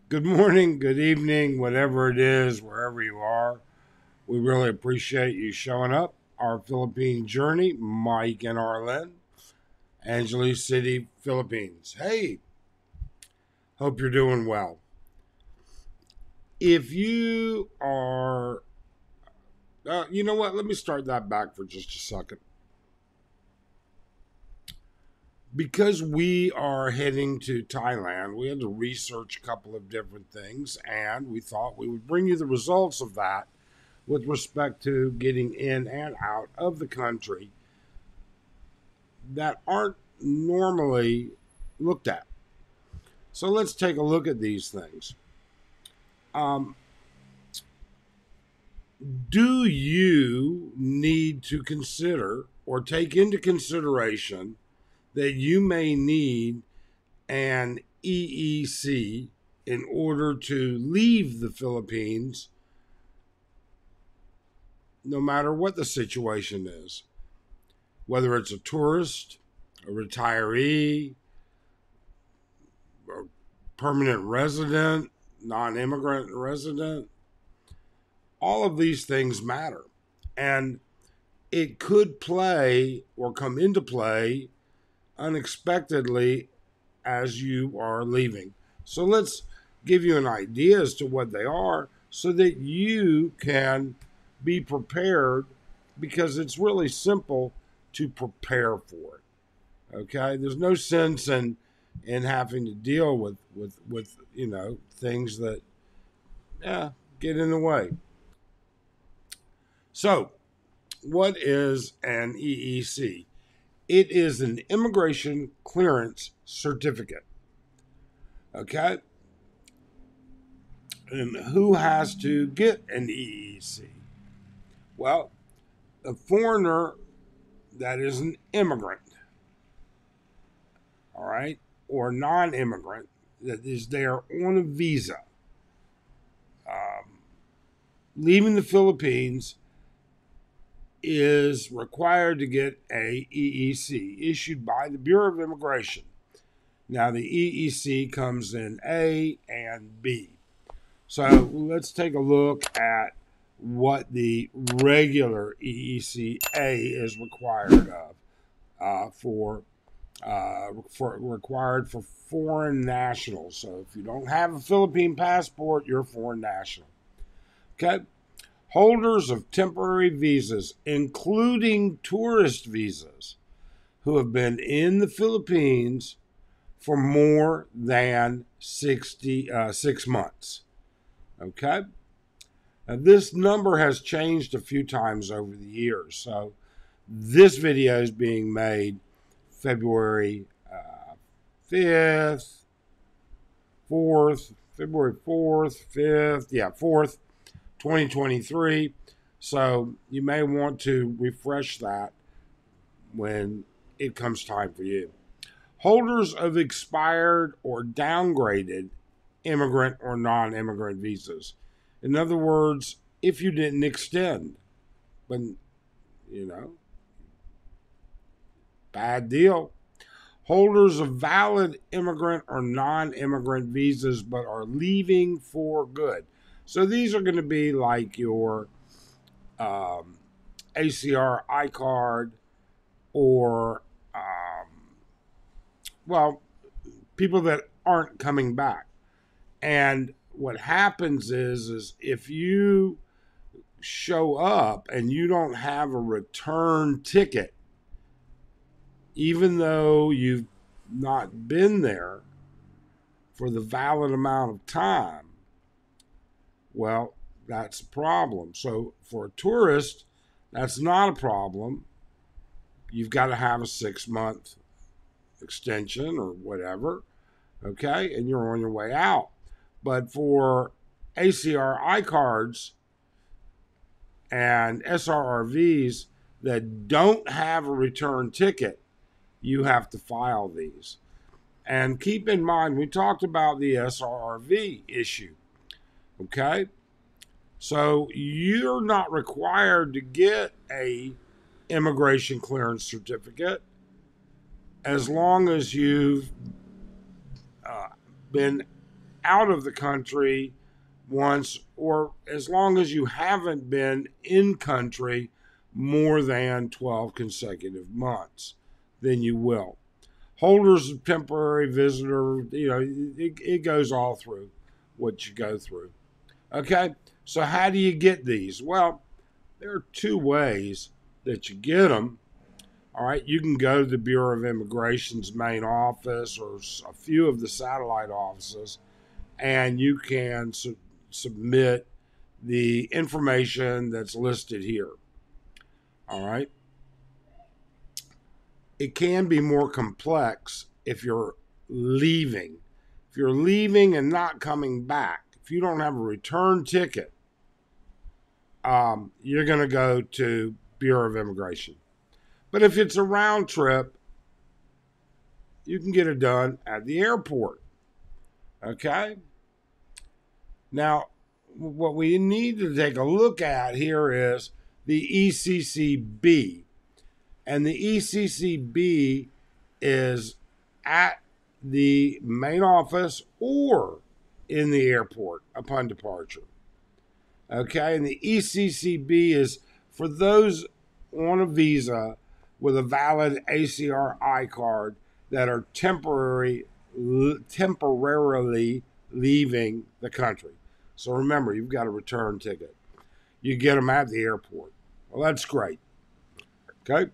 Good morning, good evening, whatever it is, wherever you are. We really appreciate you showing up. Our Philippine journey, Mike and Arlen, Angeles City, Philippines. Hey, hope you're doing well. If you are, you know what? Let me start that back for just a second. Because we are heading to Thailand, we had to research a couple of different things, and we thought we would bring you the results of that with respect to getting in and out of the country that aren't normally looked at. So let's take a look at these things. Um, do you need to consider or take into consideration that you may need an EEC in order to leave the Philippines, no matter what the situation is? Whether it's a tourist, a retiree, a permanent resident, non immigrant resident, all of these things matter. And it could play or come into play unexpectedly as you are leaving. So let's give you an idea as to what they are so that you can be prepared, because it's really simple to prepare for it. Okay? There's no sense in having to deal with things that get in the way. So, what is an EEC? It is an immigration clearance certificate. Okay? And who has to get an EEC? Well, a foreigner that is an immigrant, all right, or non immigrant that is there on a visa, leaving the Philippines is required to get a EEC issued by the Bureau of Immigration. Now, the EEC comes in A and B. So let's take a look at what the regular EEC A is required of for required for foreign nationals. So if you don't have a Philippine passport, you're a foreign national. Okay. Holders of temporary visas, including tourist visas, who have been in the Philippines for more than 6 months. Okay? Now, this number has changed a few times over the years. So, this video is being made February 5th, 4th, February 4th, 5th, 4th, 2023. So, you may want to refresh that when it comes time for you. Holders of expired or downgraded immigrant or non immigrant visas. In other words, if you didn't extend, but bad deal. Holders of valid immigrant or non immigrant visas but are leaving for good. So these are going to be like your ACR iCard or, people that aren't coming back. And what happens is if you show up and you don't have a return ticket, even though you've not been there for the valid amount of time, well, that's a problem. So for a tourist, that's not a problem. You've got to have a 6-month extension or whatever, okay, and you're on your way out. But for ACR iCards and SRRVs that don't have a return ticket, you have to file these. And keep in mind, we talked about the SRRV issue, okay? So you're not required to get a immigration clearance certificate as long as you've been out of the country once, or as long as you haven't been in country more than 12 consecutive months, then you will. Holders of temporary visitor, it goes all through what you go through. Okay, so how do you get these? Well, there are two ways that you get them. All right, you can go to the Bureau of Immigration's main office or a few of the satellite offices, and you can submit the information that's listed here. All right. It can be more complex if you're leaving. If you're leaving and not coming back, if you don't have a return ticket, you're going to go to Bureau of Immigration. But if it's a round trip, you can get it done at the airport. Okay? Now, what we need to take a look at here is the ECCB. And the ECCB is at the main office or in the airport upon departure. Okay, and the ECCB is for those on a visa with a valid ACRI card that are temporarily leaving the country. So remember, you've got a return ticket. You get them at the airport. Well, that's great. Okay.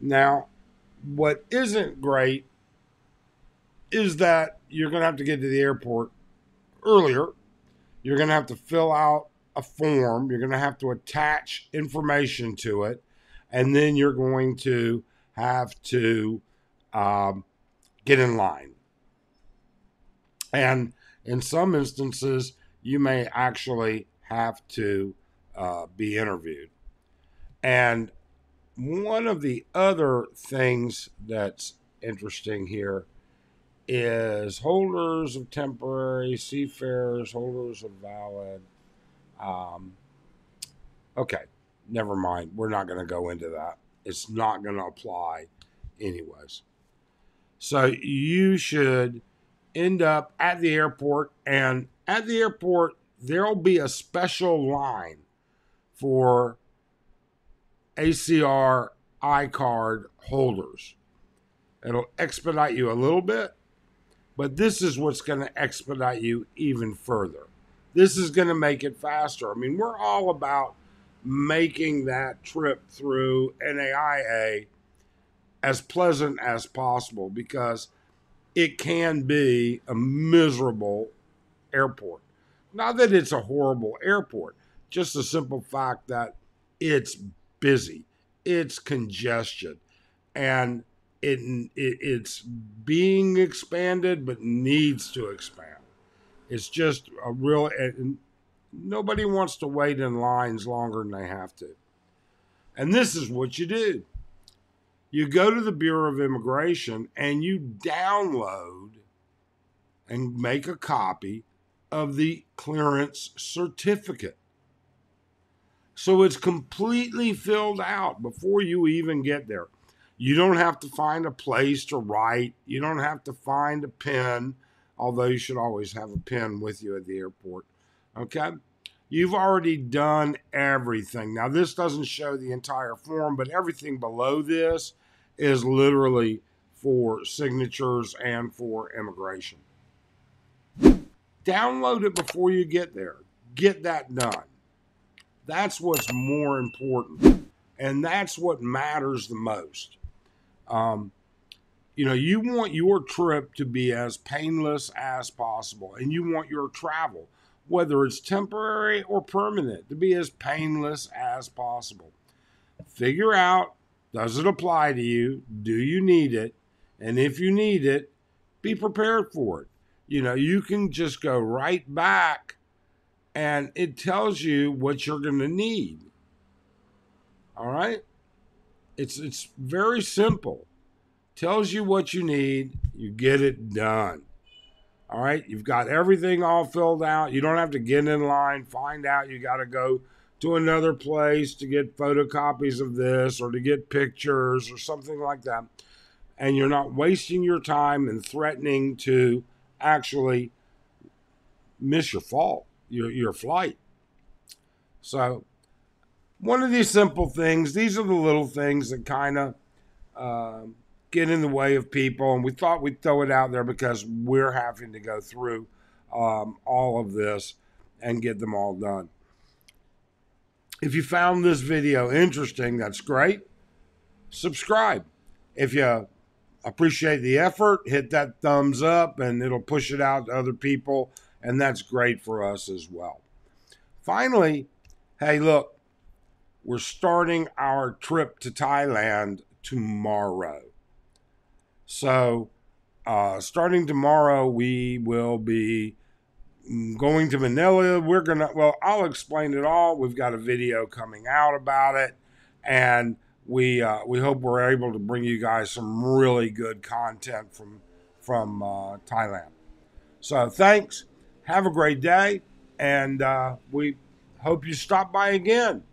Now, what isn't great is that you're going to have to get to the airport earlier. You're going to have to fill out a form. You're going to have to attach information to it. And then you're going to have to get in line. And in some instances, you may actually have to be interviewed. And one of the other things that's interesting here is holders of temporary, seafarers, holders of valid. Okay, never mind. We're not going to go into that. It's not going to apply anyways. So you should end up at the airport, and at the airport, there'll be a special line for ACR iCard holders. It'll expedite you a little bit, but this is what's going to expedite you even further. This is going to make it faster. I mean, we're all about making that trip through NAIA as pleasant as possible because it can be a miserable airport. Not that it's a horrible airport, just the simple fact that it's busy, it's congestion, and it's being expanded but needs to expand. It's just a real, nobody wants to wait in lines longer than they have to. And this is what you do. You go to the Bureau of Immigration and you download and make a copy of the clearance certificate. So it's completely filled out before you even get there. You don't have to find a place to write. You don't have to find a pen, although you should always have a pen with you at the airport. Okay? You've already done everything. Now, this doesn't show the entire form, but everything below this is literally for signatures and for immigration. Download it before you get there. Get that done. That's what's more important, and that's what matters the most. You want your trip to be as painless as possible, and you want your travel, whether it's temporary or permanent, to be as painless as possible. Figure out, does it apply to you? Do you need it? And if you need it, be prepared for it. You can just go right back and it tells you what you're going to need. All right? It's very simple. Tells you what you need, you get it done. All right? You've got everything all filled out. You don't have to get in line, find out you got to go to another place to get photocopies of this or to get pictures or something like that. And you're not wasting your time and threatening to actually miss your flight. So one of these simple things, these are the little things that kind of get in the way of people, and we thought we'd throw it out there because we're having to go through all of this and get them all done. If you found this video interesting, that's great. Subscribe. If you appreciate the effort, hit that thumbs up and it'll push it out to other people, and that's great for us as well. Finally, hey, look, we're starting our trip to Thailand tomorrow. So starting tomorrow, we will be going to Manila. I'll explain it all. We've got a video coming out about it, and we hope we're able to bring you guys some really good content from Thailand. So thanks. Have a great day, and we hope you stop by again.